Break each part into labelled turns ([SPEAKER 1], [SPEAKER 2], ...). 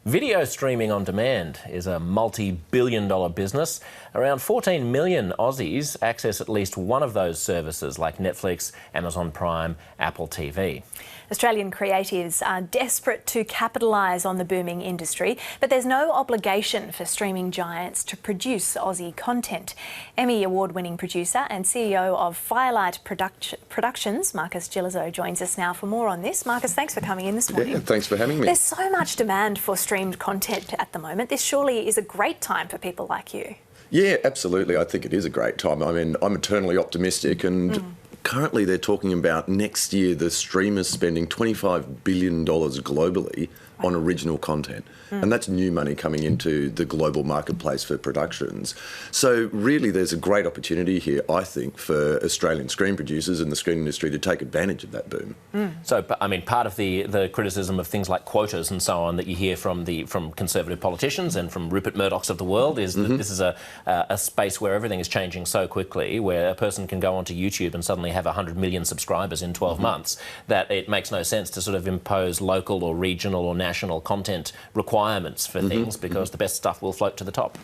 [SPEAKER 1] Video streaming on demand is a multi-billion-dollar business. Around 14 million Aussies access at least one of those services like Netflix, Amazon Prime, Apple TV.
[SPEAKER 2] Australian creatives are desperate to capitalise on the booming industry, but there's no obligation for streaming giants to produce Aussie content. Emmy Award-winning producer and CEO of Firelight Productions, Marcus Gillezeau, joins us now for more on this. Marcus, thanks for coming in this morning.
[SPEAKER 3] Yeah, thanks for having me.
[SPEAKER 2] There's so much demand for streamed content at the moment. This surely is a great time for people like you.
[SPEAKER 3] Yeah, absolutely. I think it is a great time. I mean, I'm eternally optimistic and currently they're talking about next year the streamers spending $25 billion globally on original content. And that's new money coming into the global marketplace for productions. So really there's a great opportunity here, I think, for Australian screen producers and the screen industry to take advantage of that boom.
[SPEAKER 1] So, I mean, part of the criticism of things like quotas and so on that you hear from Conservative politicians and from Rupert Murdochs of the world is that this is a space where everything is changing so quickly, where a person can go onto YouTube and suddenly have 100 million subscribers in 12 months, that it makes no sense to sort of impose local or regional or national content requirements for things, because the best stuff will float to the top.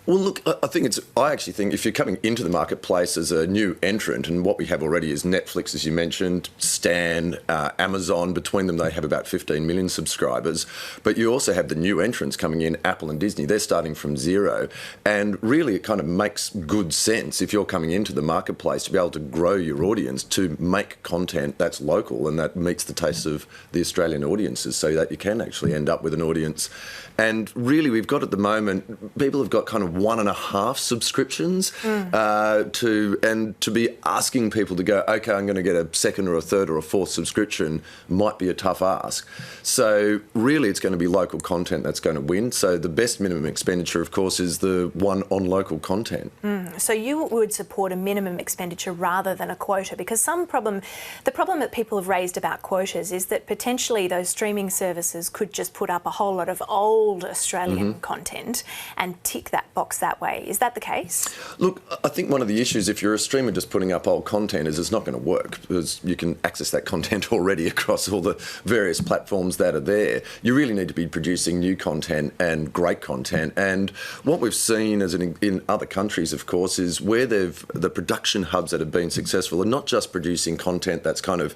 [SPEAKER 3] Well, look, I actually think if you're coming into the marketplace as a new entrant, and what we have already is Netflix, as you mentioned, Stan, Amazon, between them they have about 15 million subscribers, but you also have the new entrants coming in, Apple and Disney. They're starting from zero, and really it kind of makes good sense if you're coming into the marketplace to be able to grow your audience, to make content that's local and that meets the tastes of the Australian audiences, so that you can actually end up with an audience. And really we've got at the moment, people have got kind of 1.5 subscriptions to be asking people to go, okay, I'm going to get a second or a third or a fourth subscription might be a tough ask. So really it's going to be local content that's going to win. So the best minimum expenditure, of course, is the one on local content.
[SPEAKER 2] So you would support a minimum expenditure rather than a quota, because the problem that people have raised about quotas is that potentially those streaming services could just put up a whole lot of old Australian content and tick that box that way. Is that the case?
[SPEAKER 3] Look, I think one of the issues if you're a streamer just putting up old content is it's not going to work, because you can access that content already across all the various platforms that are there. You really need to be producing new content and great content. And what we've seen in other countries, of course, is where the production hubs that have been successful are not just producing content that's kind of,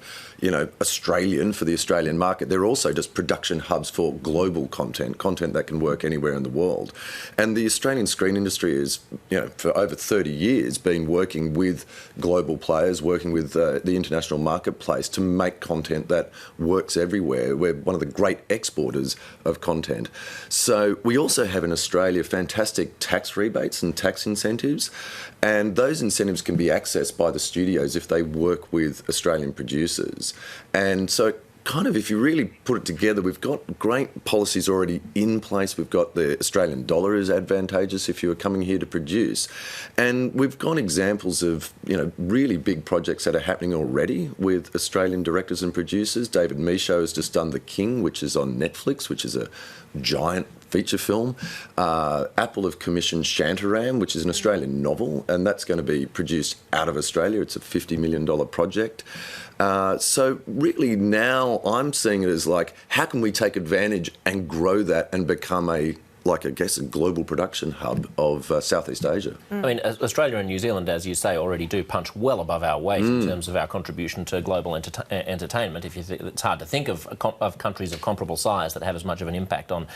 [SPEAKER 3] Australian for the Australian market. They're also just production hubs for global content that can work anywhere in the world. And the Australian screen industry is, for over 30 years been working with global players, working with the international marketplace to make content that works everywhere. We're one of the great exporters of content. So we also have in Australia fantastic tax rebates and tax incentives, and those incentives can be accessed by the studios if they work with Australian producers. And so kind of, if you really put it together, we've got great policies already in place. We've got the Australian dollar is advantageous if you are coming here to produce. And we've got examples of, really big projects that are happening already with Australian directors and producers. David Michôd has just done The King, which is on Netflix, which is a giant feature film. Apple have commissioned Shantaram, which is an Australian novel, and that's going to be produced out of Australia. It's a $50 million project. So really now I'm seeing it as like, how can we take advantage and grow that and become a global production hub of Southeast Asia.
[SPEAKER 1] I mean, Australia and New Zealand, as you say, already do punch well above our weight in terms of our contribution to global entertainment. If you it's hard to think of countries of comparable size that have as much of an impact on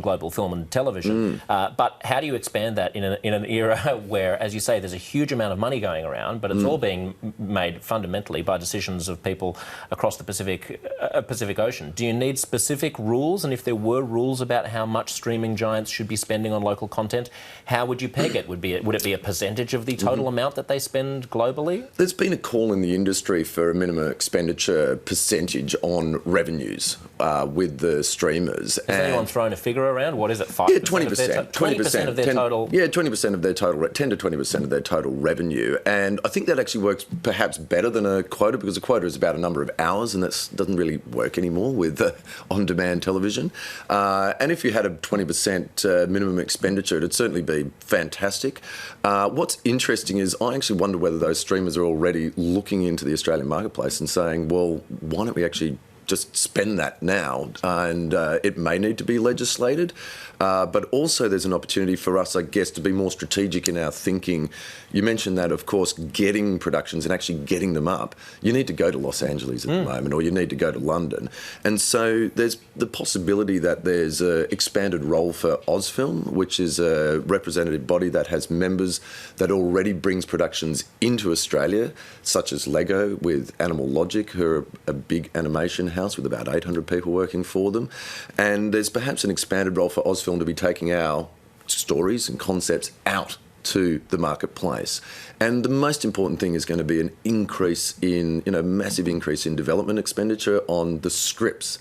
[SPEAKER 1] global film and television. But how do you expand that in an era where, as you say, there's a huge amount of money going around, but it's all being made fundamentally by decisions of people across the Pacific Ocean? Do you need specific rules? And if there were rules about how much streaming giants should be spending on local content, how would you peg it? Would it be a percentage of the total amount that they spend globally?
[SPEAKER 3] There's been a call in the industry for a minimum expenditure percentage on revenues with the streamers.
[SPEAKER 1] Has anyone thrown a figure around? What is it? 5%?
[SPEAKER 3] Yeah, 20%.
[SPEAKER 1] 20% of their total.
[SPEAKER 3] Yeah, 20% of their total. 10 to 20% of their total revenue, and I think that actually works perhaps better than a quota, because a quota is about a number of hours, and that doesn't really work anymore with on-demand television. And if you had a 20% minimum expenditure, it'd certainly be fantastic. What's interesting is I actually wonder whether those streamers are already looking into the Australian marketplace and saying, well, why don't we actually just spend that now, and it may need to be legislated. But also there's an opportunity for us, I guess, to be more strategic in our thinking. You mentioned that, of course, getting productions and actually getting them up, you need to go to Los Angeles at the moment, or you need to go to London. And so there's the possibility that there's an expanded role for Ozfilm, which is a representative body that has members that already brings productions into Australia, such as Lego with Animal Logic, who are a big animation house with about 800 people working for them. And there's perhaps an expanded role for Ozfilm to be taking our stories and concepts out to the marketplace. And the most important thing is going to be an increase in, massive increase in development expenditure on the scripts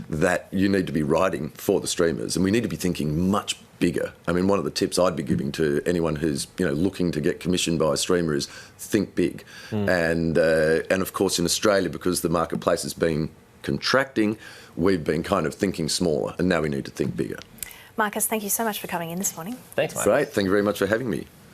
[SPEAKER 3] that you need to be writing for the streamers. And we need to be thinking much bigger. I mean, one of the tips I'd be giving to anyone who's, looking to get commissioned by a streamer is think big. And of course in Australia, because the marketplace has been contracting, we've been kind of thinking smaller, and now we need to think bigger.
[SPEAKER 2] Marcus, thank you so much for coming in this morning.
[SPEAKER 1] Thanks, Marcus.
[SPEAKER 3] Great. Thank you very much for having me.